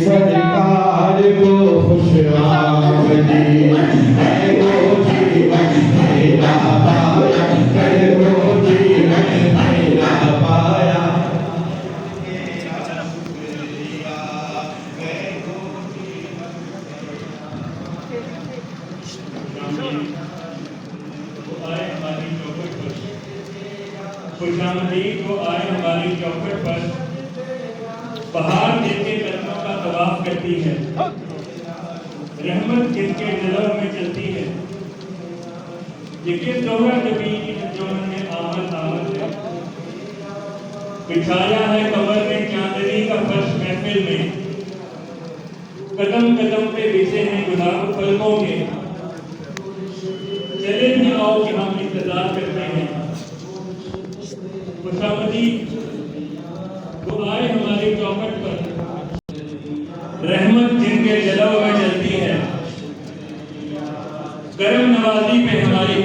सरकार को खुश आमदीद, है वो जीवन मेरा पाया, है वो जीवन मेरा पाया। खुशामदीद को आए हमारी चौखट पर, बहार जिनके कदमों का तवाफ करती है, रहमत जिनके दिलों में चलती है। जिक्र दोहरा नबी की जोन में आमद आमद है, बिछाया है कमर में चांदनी का फर्श महफिल में। कदम कदम पे बिछे हैं गुलाब पलकों के, चले भी आओ कि हम इंतजार करते हैं। खुशामदीद वो आए हमारी चौखट पर, रहमत जिनके जलव में जलती है, करम नवाजी पे हमारी